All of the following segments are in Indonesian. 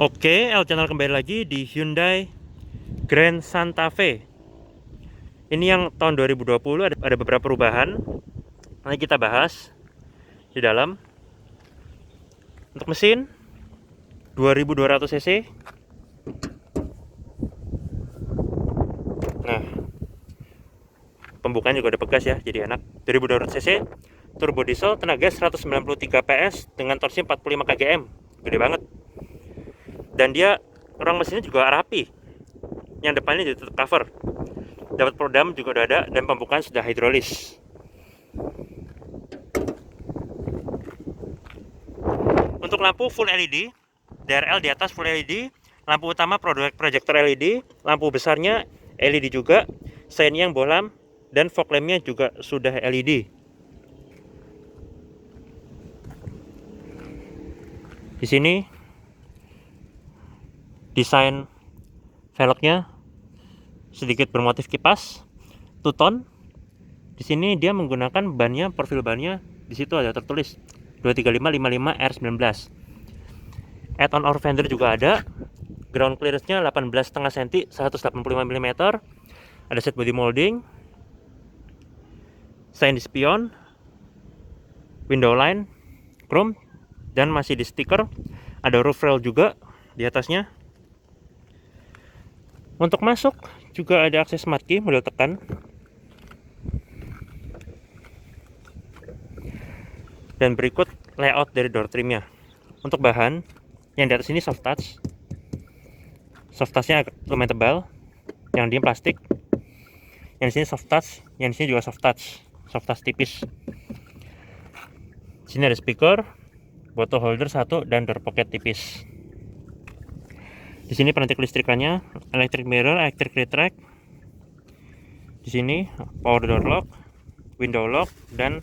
Oke, El Channel kembali lagi di Hyundai Grand Santa Fe. Ini yang tahun 2020, ada beberapa perubahan. Nanti kita bahas di dalam. Untuk mesin 2200 cc. Nah, pembukaan juga udah pegas ya, jadi enak. 2200 cc, turbo diesel, tenaga 193 PS dengan torsi 45 kgm. Gede banget. Dan dia ruang mesinnya juga rapi. Yang depannya juga tetap cover. Dapat peredam juga udah ada, dan pembukaan sudah hidrolis. Untuk lampu full LED, DRL di atas full LED, lampu utama proyektor LED, lampu besarnya LED juga, sein yang bohlam, dan fog lampnya juga sudah LED. Di sini desain velgnya sedikit bermotif kipas, two-tone. Di sini dia menggunakan bannya, profil bannya di situ ada tertulis 235-55 R19. Add-on over fender juga ada. Ground clearance-nya 18,5 cm, 185 mm. Ada set body molding, sign di spion, window line, chrome, dan masih di stiker. Ada roof rail juga di atasnya. Untuk masuk juga ada akses smart key model tekan. Dan berikut layout dari door trimnya. Untuk bahan, yang di atas ini soft touch. Soft touchnya lumayan tebal. Yang di plastik. Yang di sini soft touch, yang di sini juga soft touch. Soft touch tipis. Di sini ada speaker, bottle holder satu, dan door pocket tipis. Di sini penanti kelistrikannya, electric mirror, electric retract. Di sini power door lock, window lock, dan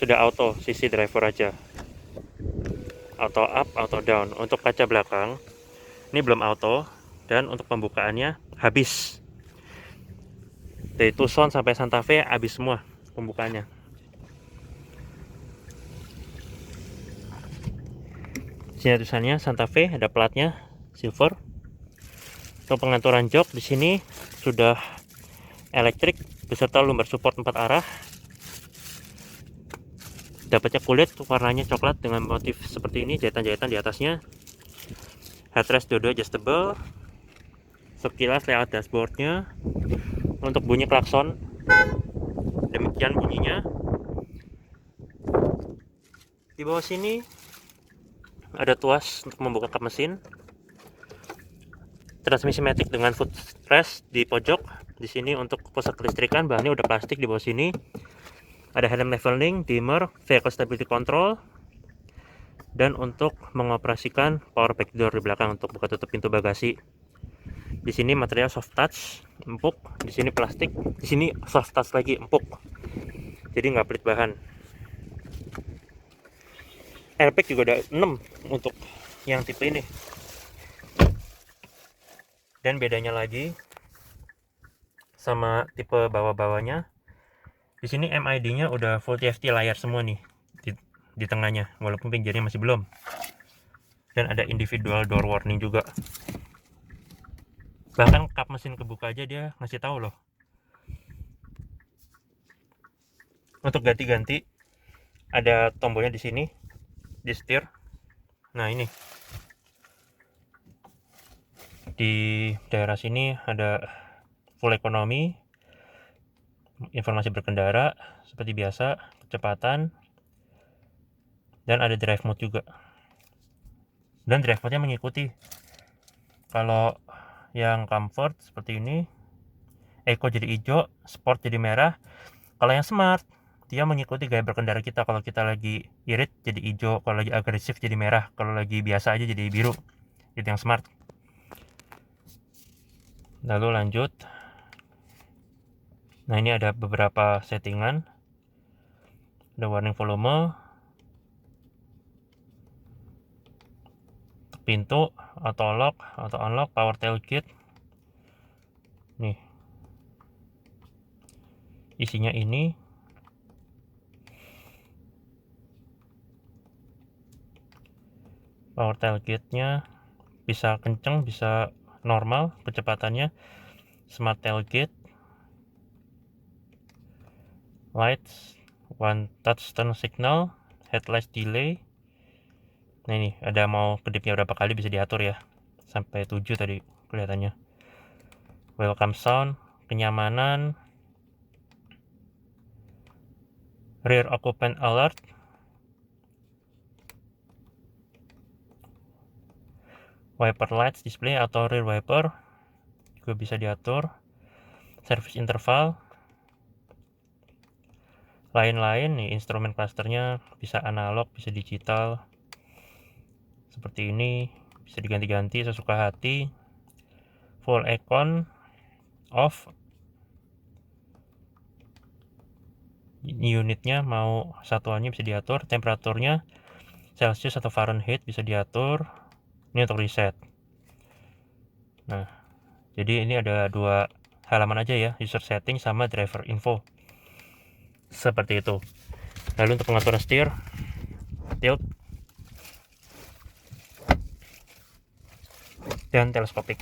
sudah auto, sisi driver aja. Auto up, auto down. Untuk kaca belakang ini belum auto, dan untuk pembukaannya habis. Dari Tucson sampai Santa Fe habis semua pembukaannya. Di sini tulisannya Santa Fe, ada platnya silver. Untuk pengaturan jok di sini sudah elektrik beserta lumbar support 4 arah. Dapatnya kulit warnanya coklat dengan motif seperti ini, jahitan-jahitan di atasnya. Headrest dua-dua adjustable. Sekilas layout dashboardnya. Untuk bunyi klakson, demikian bunyinya. Di bawah sini ada tuas untuk membuka kap mesin. Transmisi matic dengan footrest di pojok. Di sini untuk pusat kelistrikan, bahannya udah plastik di bawah sini. Ada helm leveling, dimmer, vehicle stability control, dan untuk mengoperasikan power back door di belakang untuk buka tutup pintu bagasi. Di sini material soft touch, empuk. Di sini plastik. Di sini soft touch lagi, empuk. Jadi nggak pelit bahan. Airbag juga ada 6 untuk yang tipe ini. Dan bedanya lagi sama tipe bawah-bawahnya, di sini MID-nya udah full TFT layar semua nih di tengahnya, walaupun pinggirnya masih belum. Dan ada individual door warning juga. Bahkan kap mesin kebuka aja dia ngasih tahu loh. Untuk ganti-ganti ada tombolnya di sini, di setir. Nah, ini di daerah sini ada full economy, informasi berkendara seperti biasa, kecepatan, dan ada drive mode juga. Dan drive mode-nya mengikuti. Kalau yang comfort seperti ini, eco jadi hijau, sport jadi merah. Kalau yang smart, dia mengikuti gaya berkendara kita. Kalau kita lagi irit jadi hijau, kalau lagi agresif jadi merah, kalau lagi biasa aja jadi biru. Itu yang smart. Lalu lanjut. Nah, ini ada beberapa settingan. Ada warning volume, pintu, auto lock, auto unlock, power tailgate. Nih, isinya ini. Power tailgate-nya, bisa kenceng, bisa normal kecepatannya. Smart tailgate, lights, one touch turn signal, headlight delay. Nah ini ada mau kedipnya berapa kali bisa diatur ya, sampai 7 tadi kelihatannya. Welcome sound, kenyamanan, rear occupant alert, wiper lights display atau rear wiper juga bisa diatur, service interval, lain-lain nih. Instrumen clusternya bisa analog, bisa digital, seperti ini, bisa diganti-ganti sesuka hati. Full icon off, unitnya mau satuannya bisa diatur, temperaturnya Celsius atau Fahrenheit bisa diatur. Ini untuk reset. Nah, jadi ini ada dua halaman aja ya, user setting sama driver info, seperti itu. Lalu untuk pengaturan setir, tilt, dan teleskopik.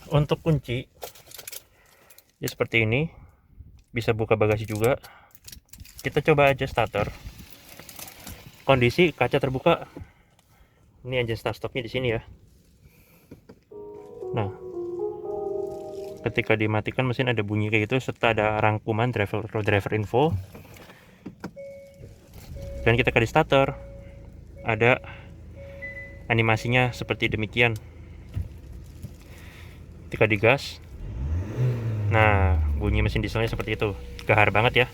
Untuk kunci ya seperti ini, bisa buka bagasi juga. Kita coba aja starter. Kondisi kaca terbuka. Ini engine start stopnya di sini ya. Nah, ketika dimatikan mesin ada bunyi kayak gitu serta ada rangkuman driver info. Dan kita ke starter, ada animasinya seperti demikian. Ketika digas, nah bunyi mesin dieselnya seperti itu, gahar banget ya.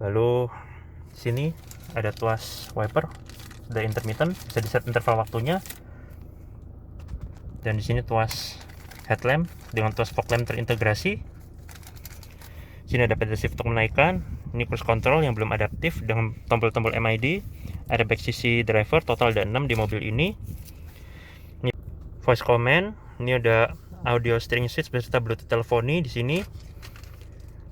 Lalu sini ada tuas wiper, ada intermittent, bisa di set interval waktunya. Dan di sini tuas headlamp dengan tuas fog lamp terintegrasi. Sini ada pedal shift untuk menaikkan. Ini cruise control yang belum adaptif dengan tombol-tombol MID. Ada back sisi driver, total ada 6 di mobil ini. Ini voice command. Ini ada audio steering switch beserta Bluetooth teleponi di sini.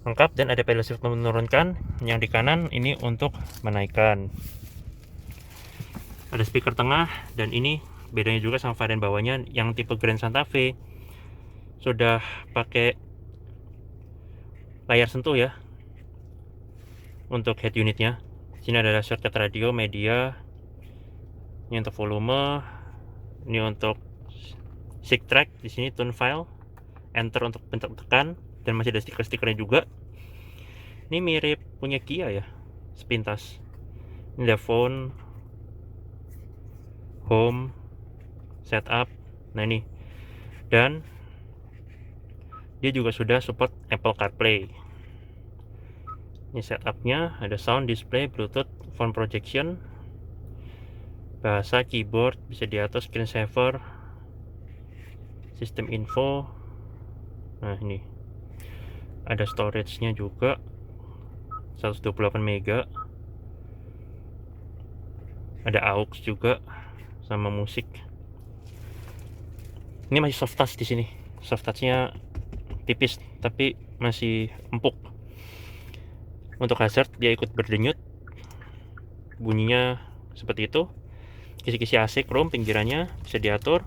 Lengkap, dan ada pedal shift untuk menurunkan. Yang di kanan ini untuk menaikkan. Ada speaker tengah, dan ini bedanya juga sama varian bawahnya yang tipe Grand Santa Fe sudah pakai layar sentuh ya untuk head unitnya. Sini ada shortcut radio, media, ini untuk volume, ini untuk SIG track, di sini tune file, enter untuk pencet tekan, dan masih ada stiker-stikernya juga. Ini mirip punya Kia ya sepintas. Ini ada phone, home, setup. Nah ini, dan dia juga sudah support Apple CarPlay. Ini setupnya, ada sound, display, Bluetooth, phone projection, bahasa, keyboard, bisa diatur, screensaver, sistem info. Nah ini ada storage-nya juga 128 mega, ada aux juga sama musik. Ini masih soft touch di sini, soft touch-nya tipis tapi masih empuk. Untuk hazard dia ikut berdenyut, bunyinya seperti itu. Kisi-kisi AC chrome pinggirannya bisa diatur,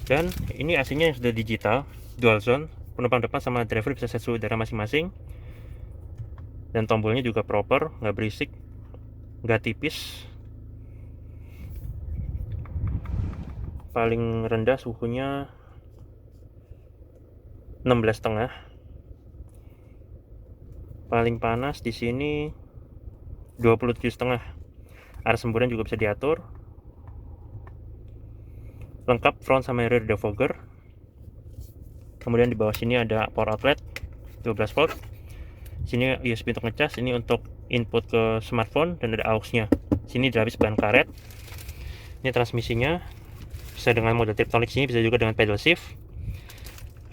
dan ini AC-nya yang sudah digital, dual zone. Penumpang depan sama driver bisa set suhu udara masing-masing, dan tombolnya juga proper, nggak berisik, nggak tipis. Paling rendah suhunya 16,5. Paling panas di sini 27,5. Arah semburan juga bisa diatur. Lengkap front sama rear defogger. Kemudian di bawah sini ada power outlet 12 volt. Sini USB untuk ngecas, ini untuk input ke smartphone, dan ada aux-nya. Sini dilapis ban karet. Ini transmisinya bisa dengan mode Tiptronic, sini bisa juga dengan pedal shift.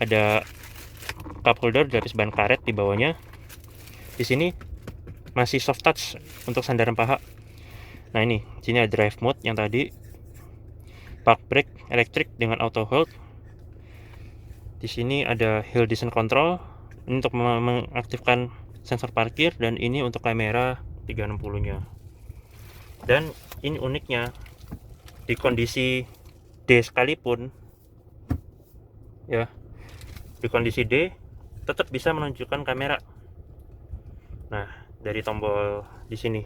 Ada cup holder dilapis ban karet di bawahnya. Di sini masih soft touch untuk sandaran paha. Nah ini, sini ada drive mode yang tadi, park brake elektrik dengan auto hold. Di sini ada hill descent control, ini untuk mengaktifkan sensor parkir, dan ini untuk kamera 360-nya. Dan ini uniknya, di kondisi D sekalipun ya, di kondisi D tetap bisa menunjukkan kamera. Nah, dari tombol di sini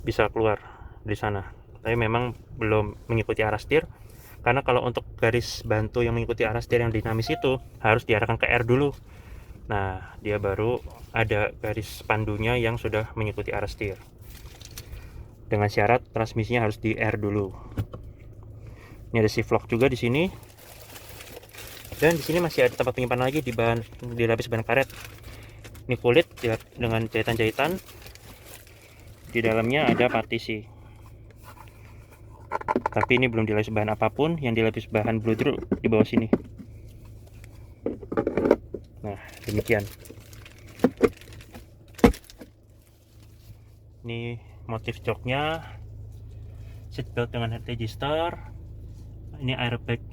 bisa keluar di sana. Tapi memang belum mengikuti arah setir, karena kalau untuk garis bantu yang mengikuti arah setir yang dinamis itu harus diarahkan ke R dulu. Nah, dia baru ada garis pandunya yang sudah mengikuti arah setir. Dengan syarat transmisinya harus di R dulu. Ini ada shift lock juga di sini. Dan di sini masih ada tempat penyimpanan lagi di lapis bahan karet. Ini kulit dengan jahitan-jahitan. Di dalamnya ada partisi. Tapi ini belum dilapis bahan apapun, yang dilapis bahan bludru di bawah sini. Nah, demikian. Ini motif joknya, seatbelt dengan head register. Ini airbag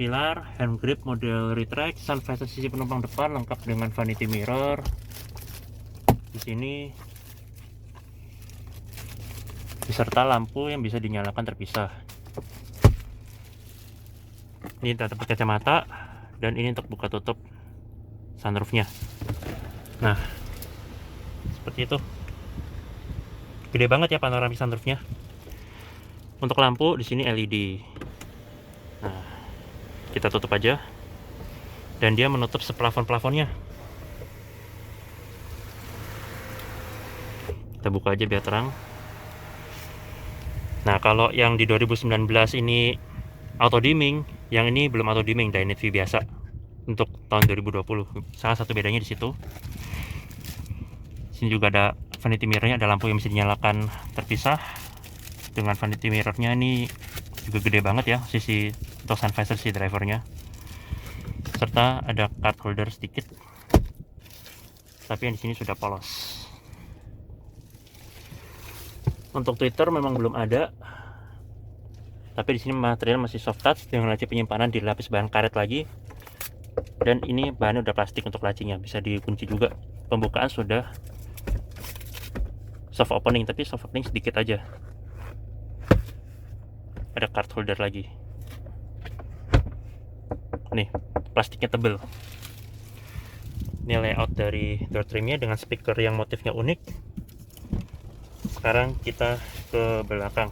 pilar, hand grip model retract, sun visor sisi penumpang depan lengkap dengan vanity mirror. Di sini beserta lampu yang bisa dinyalakan terpisah. Ini tempat kacamata, dan ini untuk buka tutup sunroofnya. Nah, seperti itu. Gede banget ya panoramik sunroofnya. Untuk lampu di sini LED. Nah, kita tutup aja, dan dia menutup seplafon-plafonnya. Kita buka aja biar terang. Nah, kalau yang di 2019 ini auto dimming, yang ini belum auto dimming, Dynit V biasa untuk tahun 2020. Salah satu bedanya di situ. Sini juga ada vanity mirrornya, ada lampu yang bisa dinyalakan terpisah. Dengan vanity mirrornya ini juga gede banget ya, sisi untuk sun visor si drivernya. Serta ada card holder sedikit. Tapi yang di sini sudah polos. Untuk Twitter memang belum ada. Tapi di sini material masih soft touch dengan laci penyimpanan di lapis bahan karet lagi. Dan ini bahannya udah plastik untuk lacinya, bisa dikunci juga. Pembukaan sudah soft opening, tapi soft opening sedikit aja. Ada card holder lagi. Nih, plastiknya tebel. Ini layout dari door trimnya dengan speaker yang motifnya unik. Sekarang kita ke belakang.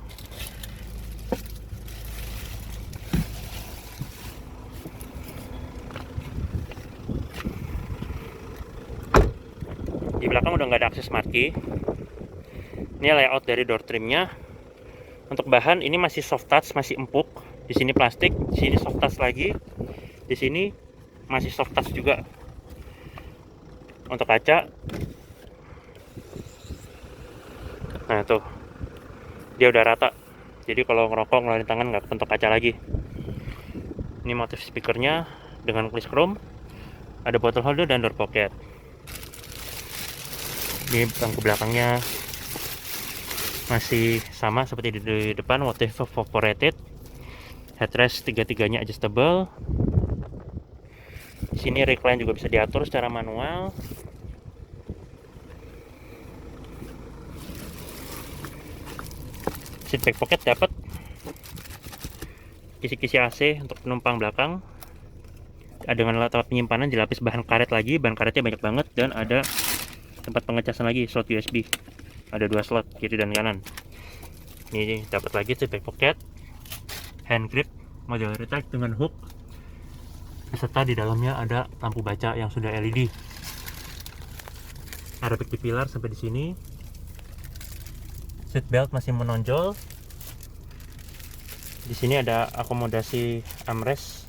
Di belakang udah nggak ada akses marquee. Ini layout dari door trimnya. Untuk bahan ini masih soft touch, masih empuk. Di sini plastik, di sini soft touch lagi. Di sini masih soft touch juga. Untuk kaca, nah tuh, dia udah rata. Jadi kalau ngerokok ngeluarin tangan nggak kepentok kaca lagi. Ini motif speakernya dengan klis chrome. Ada bottle holder dan door pocket. Ini bangku belakangnya masih sama seperti di depan, motif evaporated. Headrest tiga-tiganya adjustable. Di sini recline juga bisa diatur secara manual. Seat back pocket dapat kisi-kisi AC untuk penumpang belakang. Ada dengan tempat penyimpanan di lapis bahan karet lagi, bahan karetnya banyak banget, dan ada tempat pengecasan lagi, slot USB. Ada 2 slot kiri dan kanan. Ini dapat lagi seat back pocket, hand grip model retract dengan hook, beserta di dalamnya ada lampu baca yang sudah LED. Airbag di pilar sampai di sini. Seat belt masih menonjol. Di sini ada akomodasi armrest,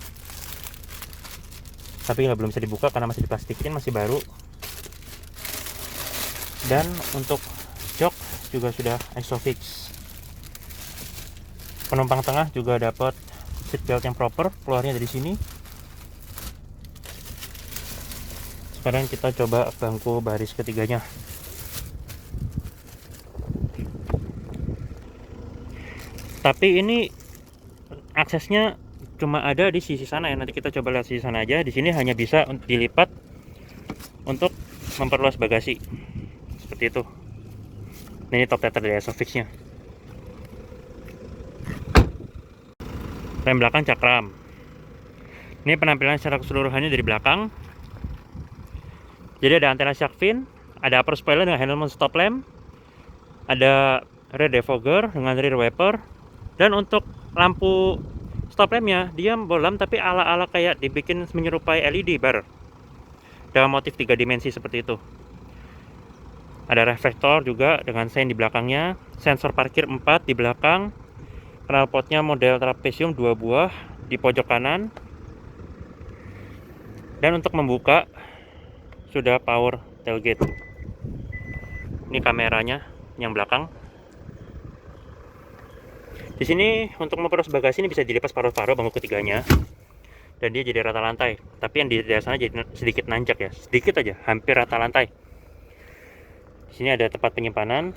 tapi belum bisa dibuka karena masih diplastikin, masih baru. Dan untuk jok juga sudah isofix. Penumpang tengah juga dapat seat belt yang proper, keluarnya dari sini. Sekarang kita coba bangku baris ketiganya. Tapi ini aksesnya cuma ada di sisi sana ya. Nanti kita coba lihat sisi sana aja. Di sini hanya bisa dilipat untuk memperluas bagasi seperti itu. Nah, ini top tether dari Isofix-nya. Rem belakang cakram. Ini penampilan secara keseluruhannya dari belakang. Jadi ada antena shark fin, ada upper spoiler dengan handle mount stop lamp, ada rear defogger dengan rear wiper, dan untuk lampu stop lampnya dia bolam tapi ala-ala kayak dibikin menyerupai LED bar dalam motif 3 dimensi seperti itu. Ada reflektor juga dengan sein di belakangnya, sensor parkir 4 di belakang, knalpotnya model trapesium 2 buah di pojok kanan, dan untuk membuka sudah power tailgate. Ini kameranya yang belakang. Di sini untuk memperluas bagasi ini bisa dilepas paruh-paruh bangku ketiganya, dan dia jadi rata lantai. Tapi yang di sana jadi sedikit nanjak ya, sedikit aja, hampir rata lantai. Di sini ada tempat penyimpanan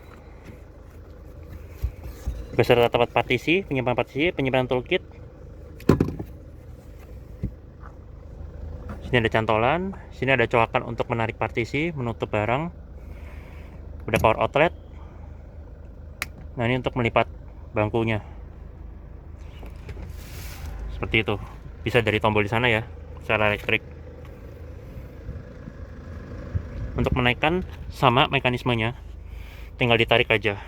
beserta tempat partisi, penyimpanan toolkit. Sini ada cantolan, sini ada coakan untuk menarik partisi, menutup barang. Ada power outlet. Nah, ini untuk melipat bangkunya. Seperti itu. Bisa dari tombol di sana ya, secara elektrik. Untuk menaikkan sama mekanismenya, tinggal ditarik aja.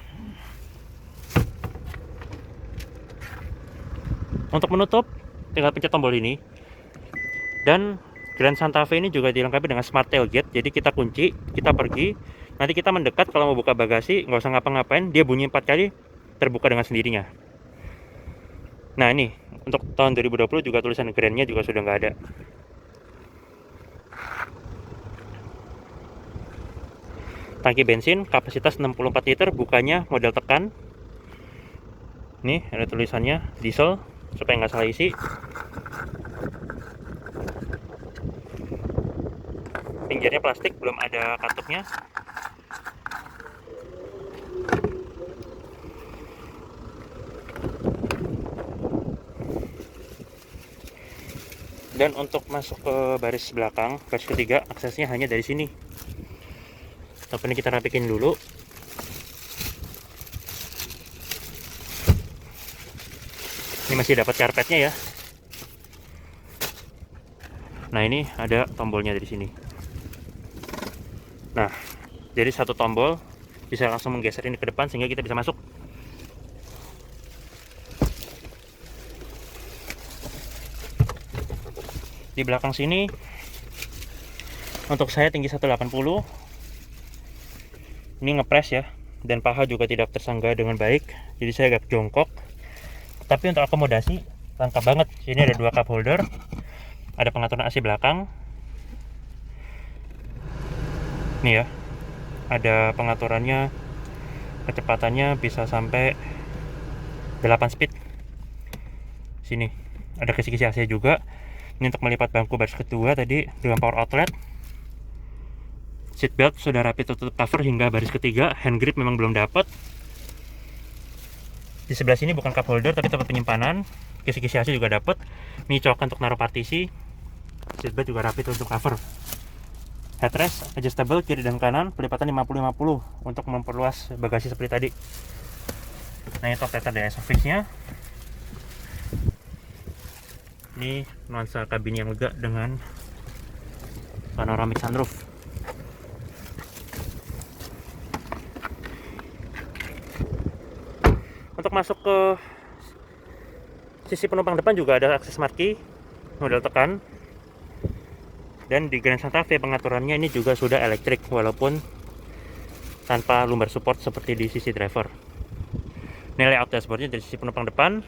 Untuk menutup, tinggal pencet tombol ini. Dan Grand Santa Fe ini juga dilengkapi dengan smart tailgate. Jadi kita kunci, kita pergi, nanti kita mendekat, kalau mau buka bagasi nggak usah ngapa-ngapain, dia bunyi 4 kali, terbuka dengan sendirinya. Nah, ini untuk tahun 2020 juga tulisan Grand-nya juga sudah nggak ada. Tangki bensin kapasitas 64 liter, bukanya model tekan. Nih ada tulisannya diesel supaya nggak salah isi. Pinggirnya plastik, belum ada katupnya. Dan untuk masuk ke baris belakang, baris ketiga, aksesnya hanya dari sini. Tapi ini kita rapikin dulu. Ini masih dapat karpetnya ya. Nah, ini ada tombolnya dari sini. Nah, jadi satu tombol bisa langsung menggeser ini ke depan sehingga kita bisa masuk. Di belakang sini untuk saya tinggi 180. Ini ngepres ya, dan paha juga tidak tersangga dengan baik. Jadi saya agak jongkok. Tapi untuk akomodasi lengkap banget. Sini ada 2 cup holder. Ada pengaturan AC belakang. Nih ya, ada pengaturannya, kecepatannya bisa sampai 8 speed. Sini ada kisi-kisi AC juga. Ini untuk melipat bangku baris kedua tadi dengan power outlet. Seat belt sudah rapi tertutup cover hingga baris ketiga. Hand grip memang belum dapat. Di sebelah sini bukan cup holder tapi tempat penyimpanan. Kisi-kisi AC juga dapat. Ini coakan untuk naruh partisi. Seat belt juga rapi tertutup cover. Headrest adjustable kiri dan kanan, pelipatan 50-50 untuk memperluas bagasi seperti tadi. Nah, ini top tether dari Isofix-nya. Ini nuansa kabin yang lega dengan panoramic sunroof. Untuk masuk ke sisi penumpang depan juga ada akses marquee model tekan. Dan di Grand Santa Fe pengaturannya ini juga sudah elektrik walaupun tanpa lumbar support seperti di sisi driver. Ini layout dashboardnya dari sisi penumpang depan.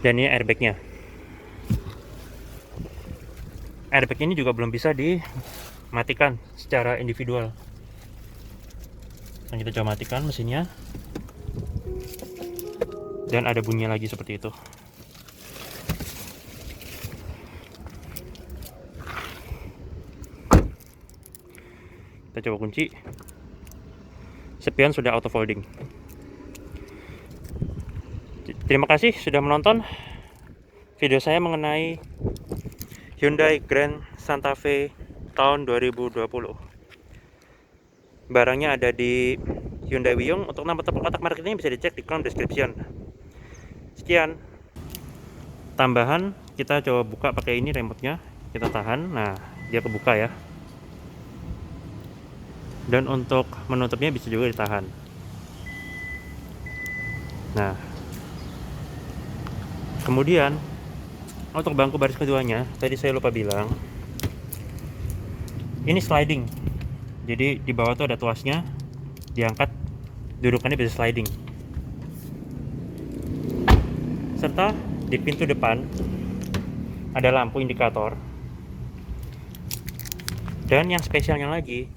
Dan ini airbagnya. Airbag ini juga belum bisa dimatikan secara individual. Dan kita coba matikan mesinnya. Dan ada bunyi lagi seperti itu. Kita coba kunci. Spion sudah auto folding. Terima kasih sudah menonton video saya mengenai Hyundai Grand Santa Fe tahun 2020. Barangnya ada di Hyundai Wiyung. Untuk nama tepuk kotak marketnya bisa dicek di kolom description. Sekian. Tambahan, kita coba buka pakai ini remote-nya. Kita tahan. Nah, dia kebuka ya. Dan untuk menutupnya bisa juga ditahan. Nah, kemudian untuk bangku baris keduanya, tadi saya lupa bilang, ini sliding. Jadi di bawah tuh ada tuasnya, diangkat, dudukannya bisa sliding. Serta di pintu depan ada lampu indikator. Dan yang spesialnya lagi,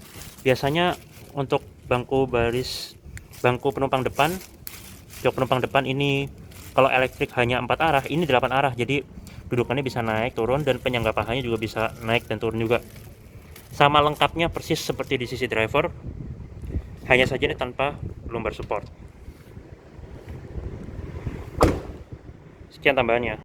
biasanya untuk bangku penumpang depan, jok penumpang depan ini kalau elektrik hanya 4 arah, ini 8 arah. Jadi dudukannya bisa naik turun dan penyangga pahanya juga bisa naik dan turun juga. Sama lengkapnya persis seperti di sisi driver, hanya saja ini tanpa lumbar support. Sekian tambahannya.